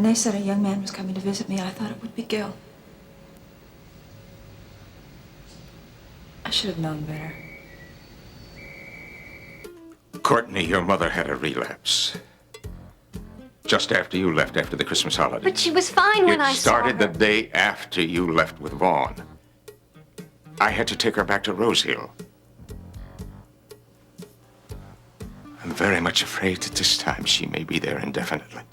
When they said a young man was coming to visit me, I thought it would be Gil. I should have known better. Courtney, your mother had a relapse. Just after you left after the Christmas holiday. But she was fine when I saw her. It started the day after you left with Vaughn. I had to take her back to Rose Hill. I'm very much afraid that this time she may be there indefinitely.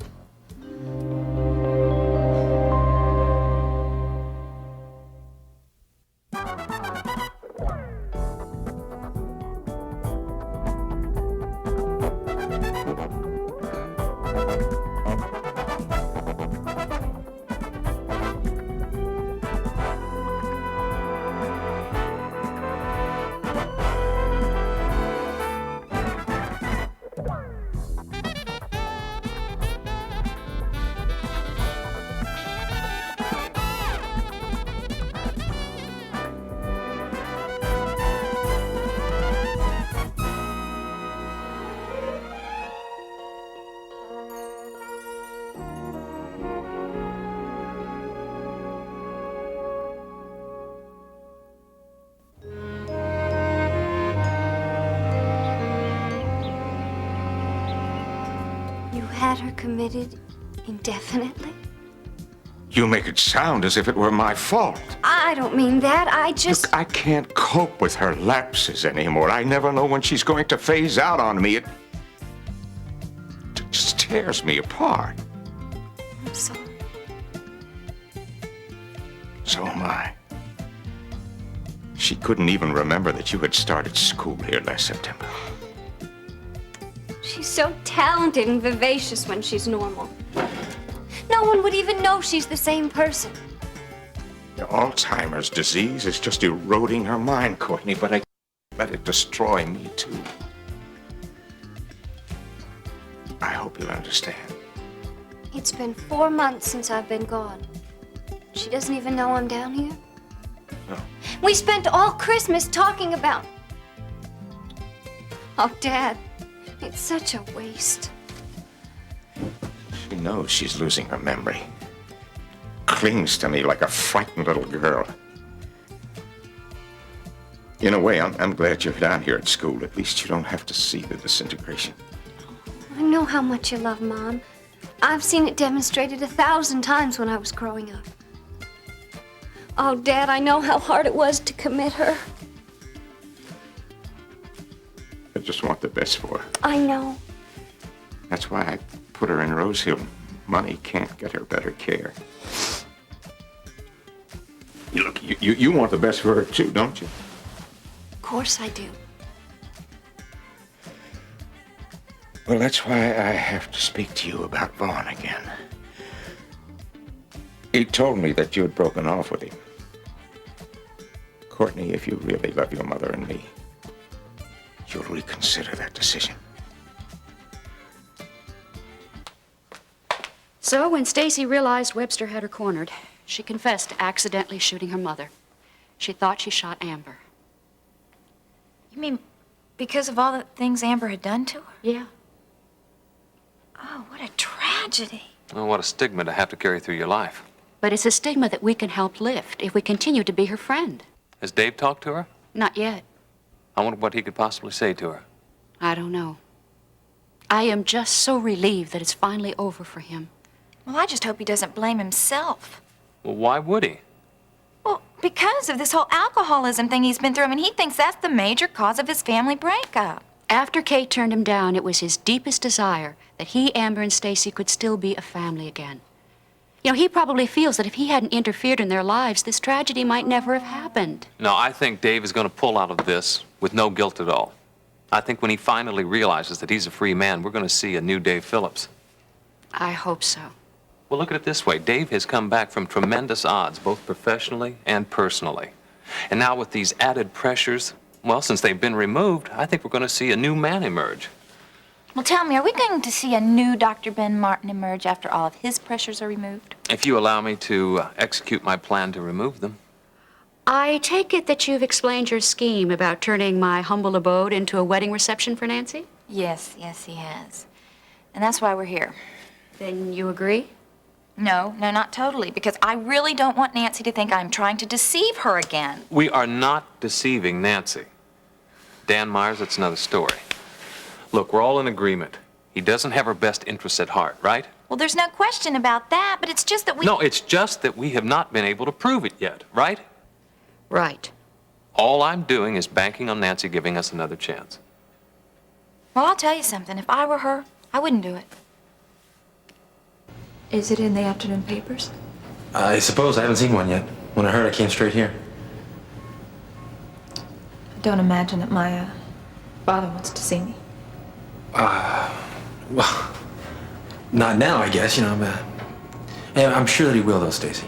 Had her committed indefinitely? You make it sound as if it were my fault. I don't mean that. I just... Look, I can't cope with her lapses anymore. I never know when she's going to phase out on me. It just tears me apart. I'm sorry. So am I. She couldn't even remember that you had started school here last September. She's so talented and vivacious when she's normal. No one would even know she's the same person. The Alzheimer's disease is just eroding her mind, Courtney, but I can't let it destroy me, too. I hope you'll understand. It's been 4 months since I've been gone. She doesn't even know I'm down here? No. We spent all Christmas talking about... Oh, Dad. It's such a waste. She knows she's losing her memory. Clings to me like a frightened little girl. In a way, I'm glad you're down here at school. At least you don't have to see the disintegration. I know how much you love Mom. I've seen it demonstrated 1,000 times when I was growing up. Oh, Dad, I know how hard it was to commit her. I just want the best for her. I know. That's why I put her in Rose Hill. Money can't get her better care. Look, you want the best for her too, don't you? Of course I do. Well, that's why I have to speak to you about Vaughn again. He told me that you had broken off with him. Courtney, if you really love your mother and me, you'll reconsider that decision. So when Stacy realized Webster had her cornered, she confessed to accidentally shooting her mother. She thought she shot Amber. You mean because of all the things Amber had done to her? Yeah. Oh, what a tragedy. Oh, what a stigma to have to carry through your life. But it's a stigma that we can help lift if we continue to be her friend. Has Dave talked to her? Not yet. I wonder what he could possibly say to her. I don't know. I am just so relieved that it's finally over for him. Well, I just hope he doesn't blame himself. Well, why would he? Well, because of this whole alcoholism thing he's been through. I mean, he thinks that's the major cause of his family breakup. After Kate turned him down, it was his deepest desire that he, Amber, and Stacy could still be a family again. You know, he probably feels that if he hadn't interfered in their lives, this tragedy might never have happened. No, I think Dave is going to pull out of this with no guilt at all. I think when he finally realizes that he's a free man, we're going to see a new Dave Phillips. I hope so. Well, look at it this way. Dave has come back from tremendous odds, both professionally and personally. And now with these added pressures, well, since they've been removed, I think we're going to see a new man emerge. Well, tell me, are we going to see a new Dr. Ben Martin emerge after all of his pressures are removed? If you allow me to execute my plan to remove them. I take it that you've explained your scheme about turning my humble abode into a wedding reception for Nancy? Yes, he has. And that's why we're here. Then you agree? No, not totally, because I really don't want Nancy to think I'm trying to deceive her again. We are not deceiving Nancy. Dan Myers, it's another story. Look, we're all in agreement. He doesn't have her best interests at heart, right? Well, there's no question about that, but it's just that we... No, it's just that we have not been able to prove it yet, right? Right. All I'm doing is banking on Nancy giving us another chance. Well, I'll tell you something. If I were her, I wouldn't do it. Is it in the afternoon papers? I suppose I haven't seen one yet. When I heard, I came straight here. I don't imagine that my father wants to see me. Well, not now, I guess. Yeah, I'm sure that he will, though, Stacy.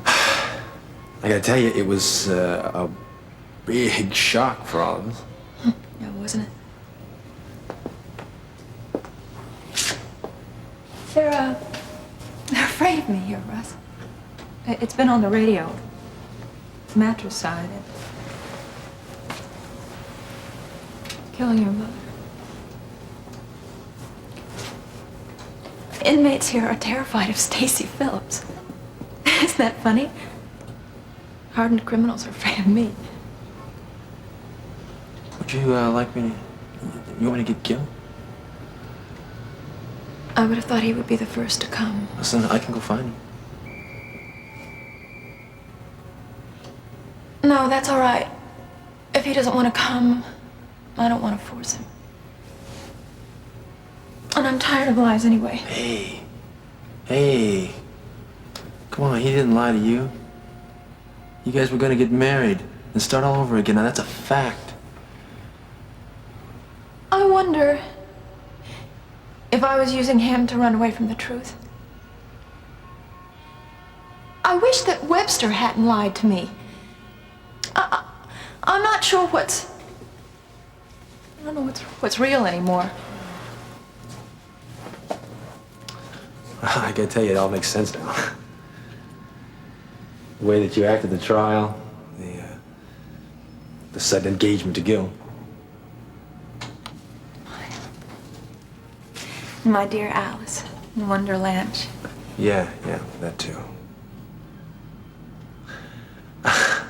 I gotta tell you, it was a big shock for all of us. Yeah, wasn't it? They're afraid of me here, Russ. It's been on the radio. Mattress side. Killing your mother. Inmates here are terrified of Stacy Phillips. Isn't that funny? Hardened criminals are afraid of me. Would you like me to... You want me to get Gil? I would have thought he would be the first to come. Listen, I can go find him. No, that's all right. If he doesn't want to come, I don't want to force him. And I'm tired of lies anyway. Hey. Come on, he didn't lie to you. You guys were gonna get married and start all over again. Now, that's a fact. I wonder if I was using him to run away from the truth. I wish that Webster hadn't lied to me. I'm not sure I don't know what's real anymore. I gotta tell you, it all makes sense now. The way that you acted at the trial, the sudden engagement to Gil. My dear Alice in Wonderland. Yeah, that too.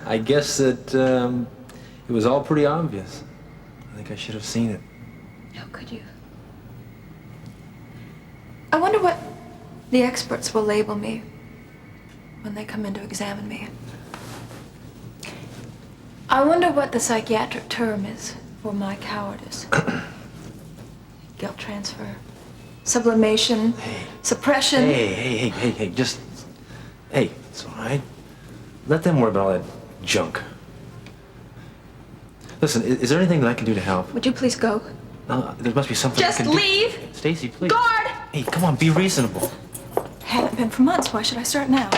I guess that it was all pretty obvious. I think I should have seen it. How could you? I wonder what the experts will label me when they come in to examine me. I wonder what the psychiatric term is for my cowardice. Guilt transfer, sublimation, suppression. Hey, just... Hey, it's all right. Let them worry about all that junk. Listen, is there anything that I can do to help? Would you please go? No, there must be something I Just can leave! do. Stacy, please. Guard! Hey, come on, be reasonable. Haven't been for months. Why should I start now?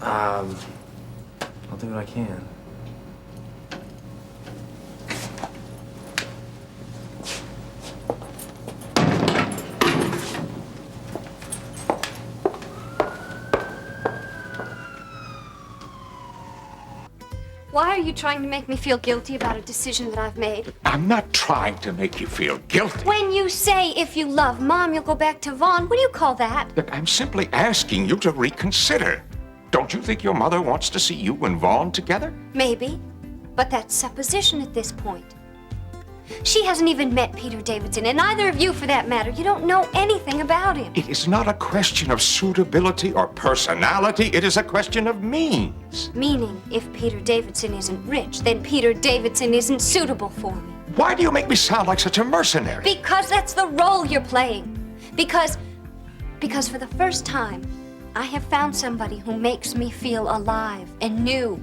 I'll do what I can. Why are you trying to make me feel guilty about a decision that I've made? I'm not trying to make you feel guilty. When you say if you love Mom, you'll go back to Vaughn, what do you call that? Look, I'm simply asking you to reconsider. Don't you think your mother wants to see you and Vaughn together? Maybe, but that's supposition at this point. She hasn't even met Peter Davidson, and neither of you, for that matter. You don't know anything about him. It is not a question of suitability or personality. It is a question of means. Meaning, if Peter Davidson isn't rich, then Peter Davidson isn't suitable for me. Why do you make me sound like such a mercenary? Because that's the role you're playing. Because for the first time, I have found somebody who makes me feel alive and new.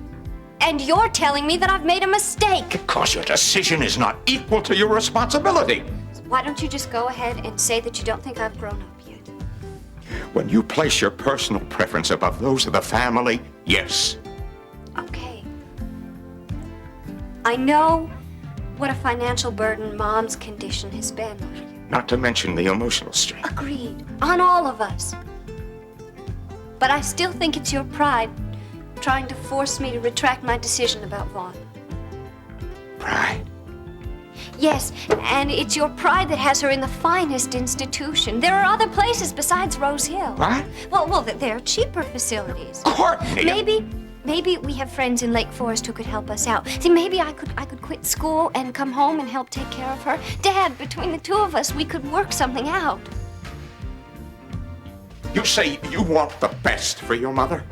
And you're telling me that I've made a mistake. Because your decision is not equal to your responsibility. So why don't you just go ahead and say that you don't think I've grown up yet? When you place your personal preference above those of the family, yes. Okay. I know what a financial burden Mom's condition has been on you. Not to mention the emotional strain. Agreed. On all of us. But I still think it's your pride trying to force me to retract my decision about Vaughn. Pride? Yes, and it's your pride that has her in the finest institution. There are other places besides Rose Hill. What? Well, there are cheaper facilities. Courtney! Maybe we have friends in Lake Forest who could help us out. See, maybe I could quit school and come home and help take care of her. Dad, between the two of us, we could work something out. You say you want the best for your mother?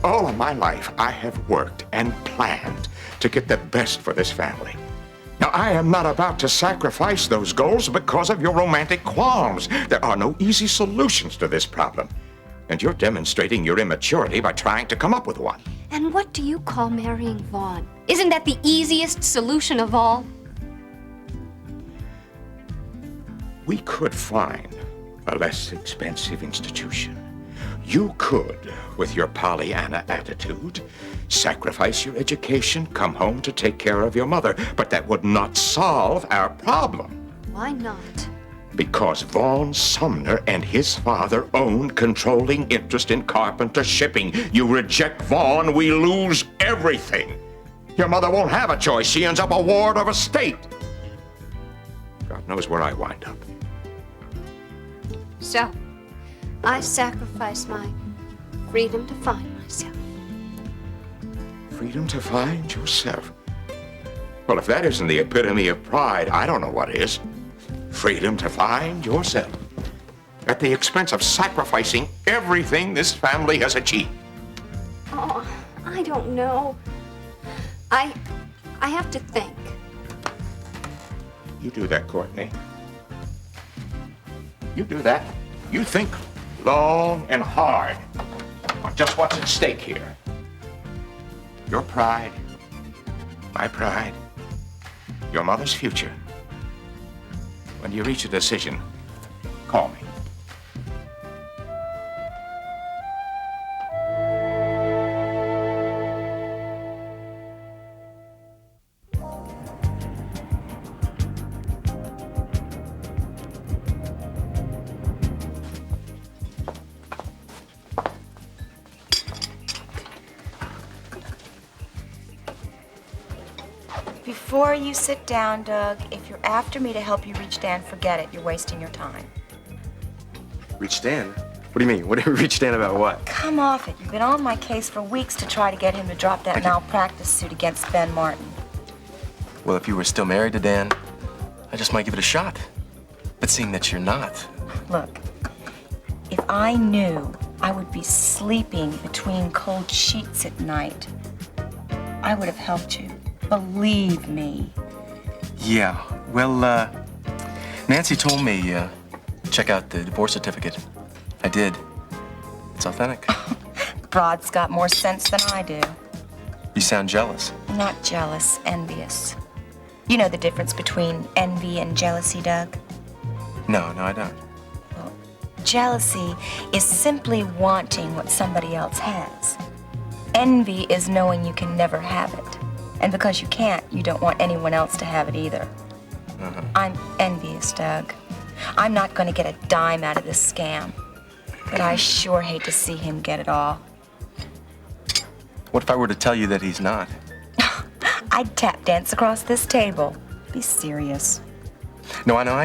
All of my life, I have worked and planned to get the best for this family. Now, I am not about to sacrifice those goals because of your romantic qualms. There are no easy solutions to this problem. And you're demonstrating your immaturity by trying to come up with one. And what do you call marrying Vaughn? Isn't that the easiest solution of all? We could find a less expensive institution. You could, with your Pollyanna attitude, sacrifice your education, come home to take care of your mother, but that would not solve our problem. Why not? Because Vaughn Sumner and his father own controlling interest in Carpenter Shipping. You reject Vaughn, we lose everything. Your mother won't have a choice. She ends up a ward of a state. God knows where I wind up. So, I sacrifice my freedom to find myself. Freedom to find yourself. Well, if that isn't the epitome of pride, I don't know what is. Freedom to find yourself. At the expense of sacrificing everything this family has achieved. Oh, I don't know. I have to think. You do that, Courtney. You do that. You think long and hard on just what's at stake here. Your pride, my pride, your mother's future. When you reach a decision, call me. Before you sit down, Doug, if you're after me to help you reach Dan, forget it. You're wasting your time. Reach Dan? What do you mean? What did we reach Dan about what? Come off it. You've been on my case for weeks to try to get him to drop that malpractice suit against Ben Martin. Well, if you were still married to Dan, I just might give it a shot. But seeing that you're not. Look, if I knew I would be sleeping between cold sheets at night, I would have helped you. Believe me. Yeah, well, Nancy told me, check out the divorce certificate. I did. It's authentic. Broad's got more sense than I do. You sound jealous. Not jealous, envious. You know the difference between envy and jealousy, Doug? No, I don't. Well, jealousy is simply wanting what somebody else has. Envy is knowing you can never have it. And because you can't, you don't want anyone else to have it either. I'm envious, Doug. I'm not going to get a dime out of this scam. But I sure hate to see him get it all. What if I were to tell you that he's not? I'd tap dance across this table. Be serious. No, I know I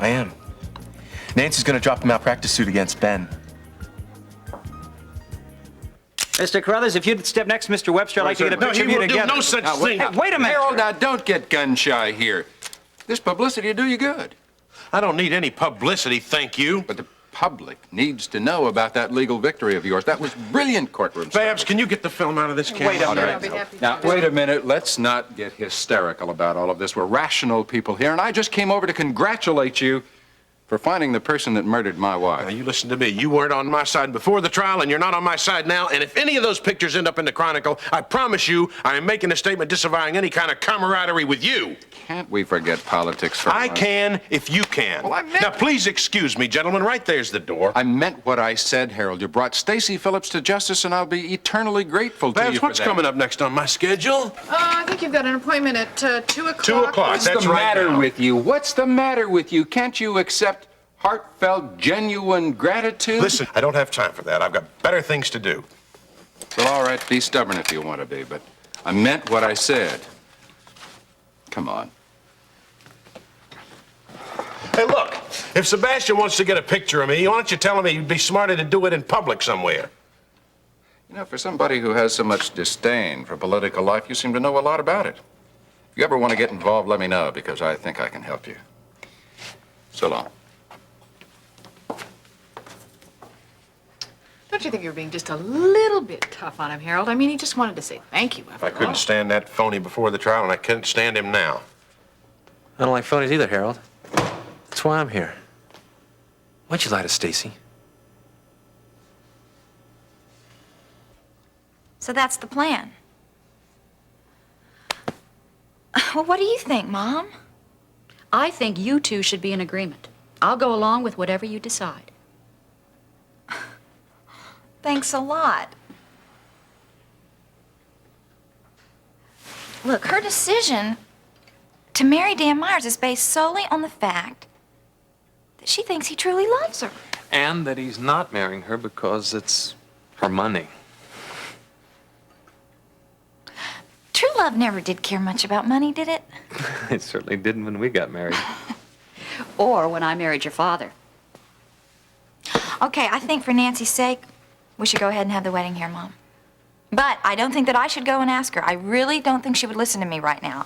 am. Nancy's gonna drop the malpractice suit against Ben. Mr. Carruthers, if you'd step next to Mr. Webster, I'd like to get a picture of you together. No such thing. Hey, wait a minute. Harold, now don't get gun-shy here. This publicity will do you good. I don't need any publicity, thank you. But the public needs to know about that legal victory of yours. That was brilliant courtroom stuff. Babs, can you get the film out of this camera? Wait a All minute. right. Now, wait a minute. Let's not get hysterical about all of this. We're rational people here, and I just came over to congratulate you for finding the person that murdered my Now, wife. you listen to me. You weren't on my side before the trial, and you're not on my side now. And if any of those pictures end up in the Chronicle, I promise you I am making a statement disavowing any kind of camaraderie with you. Can't we forget politics for a I moment? can if you can. Well, I meant- Now, please excuse me, gentlemen. Right there's the door. I meant what I said, Harold. You brought Stacy Phillips to justice, and I'll be eternally grateful to Babs, you for what's that. coming up next on my schedule? I think you've got an appointment at 2 o'clock. 2 o'clock. What's That's the right matter now. with you? What's the matter with you? Can't you accept heartfelt, genuine gratitude? Listen, I don't have time for that. I've got better things to do. Well, all right, be stubborn if you want to be, but I meant what I said. Come on. Hey, look, if Sebastian wants to get a picture of me, why don't you tell him he'd be smarter to do it in public somewhere? You know, for somebody who has so much disdain for political life, you seem to know a lot about it. If you ever want to get involved, let me know, because I think I can help you. So long. Don't you think you're being just a little bit tough on him, Harold? I mean, he just wanted to say thank you. I couldn't stand that phony before the trial, and I couldn't stand him now. I don't like phonies either, Harold. That's why I'm here. Why'd you lie to Stacy? So that's the plan. Well, what do you think, Mom? I think you two should be in agreement. I'll go along with whatever you decide. Thanks a lot. Look, her decision to marry Dan Myers is based solely on the fact that she thinks he truly loves her. And that he's not marrying her because it's her money. True love never did care much about money, did it? It certainly didn't when we got married. Or when I married your father. Okay, I think for Nancy's sake, we should go ahead and have the wedding here, Mom. But I don't think that I should go and ask her. I really don't think she would listen to me right now.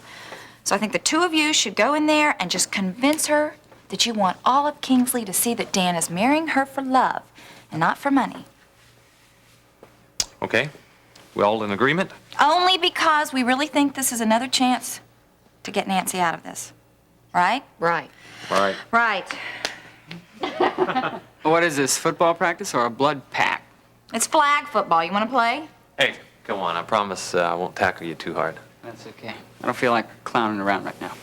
So I think the two of you should go in there and just convince her that you want all of Kingsley to see that Dan is marrying her for love and not for money. Okay? We all in agreement? Only because we really think this is another chance to get Nancy out of this. Right? Right. All right. Right. What is this, football practice or a blood pact? It's flag football. You want to play? Hey, come on. I promise I won't tackle you too hard. That's okay. I don't feel like clowning around right now.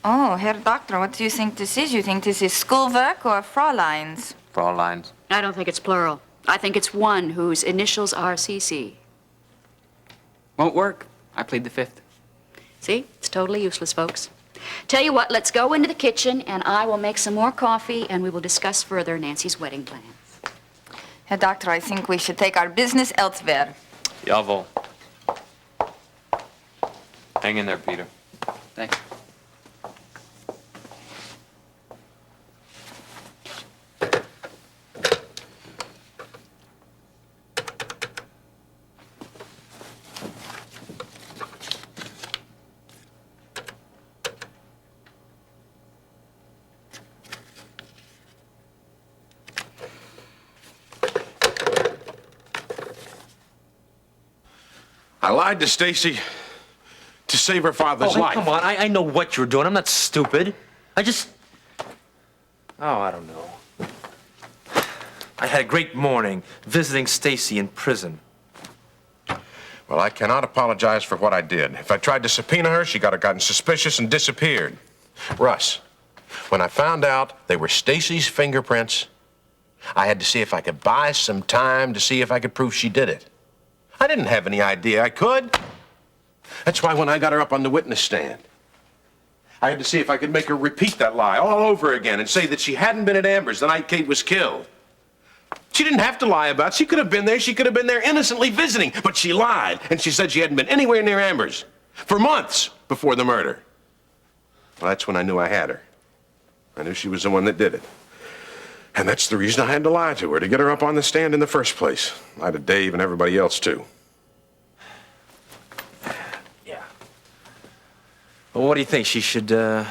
Oh, Herr Doctor, what do you think this is? You think this is schoolwork or Fräuleins? Fräuleins. I don't think it's plural. I think it's one whose initials are CC. Won't work. I plead the fifth. See? It's totally useless, folks. Tell you what, let's go into the kitchen and I will make some more coffee and we will discuss further Nancy's wedding plans. Herr Doctor, I think we should take our business elsewhere. Jawohl. Hang in there, Peter. Thanks. I lied to Stacy to save her father's life. Come on, I know what you're doing. I'm not stupid. I don't know. I had a great morning visiting Stacy in prison. Well, I cannot apologize for what I did. If I tried to subpoena her, she got gotten suspicious and disappeared. Russ, when I found out they were Stacy's fingerprints, I had to see if I could buy some time to see if I could prove she did it. I didn't have any idea I could. That's why when I got her up on the witness stand, I had to see if I could make her repeat that lie all over again and say that she hadn't been at Amber's the night Kate was killed. She didn't have to lie about it. She could have been there. She could have been there innocently visiting. But she lied, and she said she hadn't been anywhere near Amber's for months before the murder. Well, that's when I knew I had her. I knew she was the one that did it. And that's the reason I had to lie to her, to get her up on the stand in the first place. Lie to Dave and everybody else, too. Yeah. Well, what do you think? She should go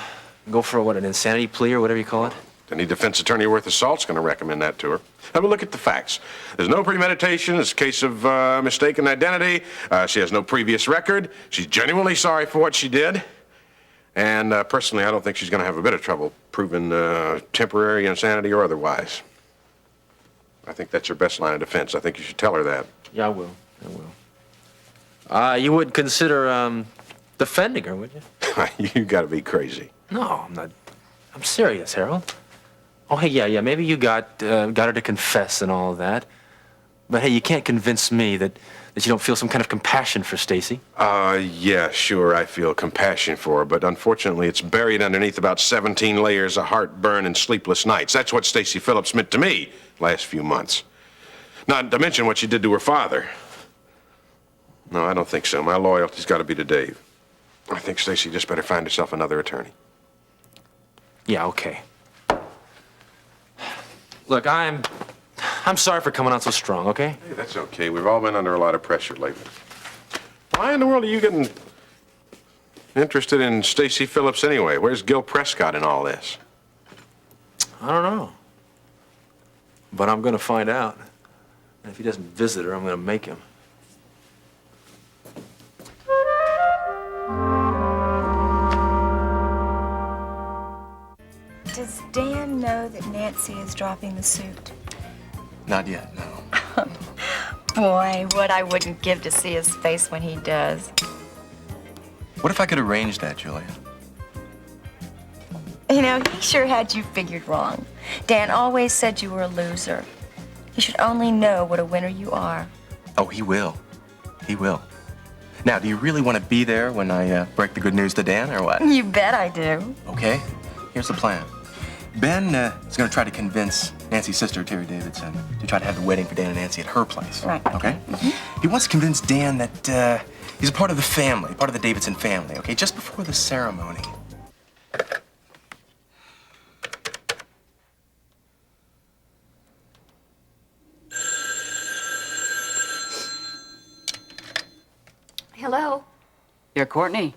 for, an insanity plea or whatever you call it? Any defense attorney worth his salt's going to recommend that to her. Have a look at the facts. There's no premeditation. It's a case of mistaken identity. She has no previous record. She's genuinely sorry for what she did. And personally, I don't think she's going to have a bit of trouble proving temporary insanity or otherwise. I think that's her best line of defense. I think you should tell her that. Yeah, I will. You wouldn't consider defending her, would you? You got to be crazy. No, I'm not. I'm serious, Harold. Oh, hey, yeah, maybe you got her to confess and all of that. But hey, you can't convince me that you don't feel some kind of compassion for Stacy. Yeah, sure, I feel compassion for her, but unfortunately it's buried underneath about 17 layers of heartburn and sleepless nights. That's what Stacy Phillips meant to me last few months. Not to mention what she did to her father. No, I don't think so. My loyalty's got to be to Dave. I think Stacy just better find herself another attorney. Yeah, okay. Look, I'm sorry for coming out so strong, okay? Hey, that's okay. We've all been under a lot of pressure lately. Why in the world are you getting interested in Stacy Phillips anyway? Where's Gil Prescott in all this? I don't know. But I'm gonna find out. And if he doesn't visit her, I'm gonna make him. Does Dan know that Nancy is dropping the suit? Not yet, no. Boy, what I wouldn't give to see his face when he does. What if I could arrange that, Julia? You know, he sure had you figured wrong. Dan always said you were a loser. He should only know what a winner you are. Oh, he will. He will. Now, do you really want to be there when I break the good news to Dan, or what? You bet I do. Okay, here's the plan. Ben is going to try to convince Nancy's sister, Terry Davidson, to try to have the wedding for Dan and Nancy at her place. Right. Okay? He wants to convince Dan that he's a part of the family, part of the Davidson family, okay? Just before the ceremony. Hello? Yeah, Courtney,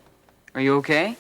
are you okay?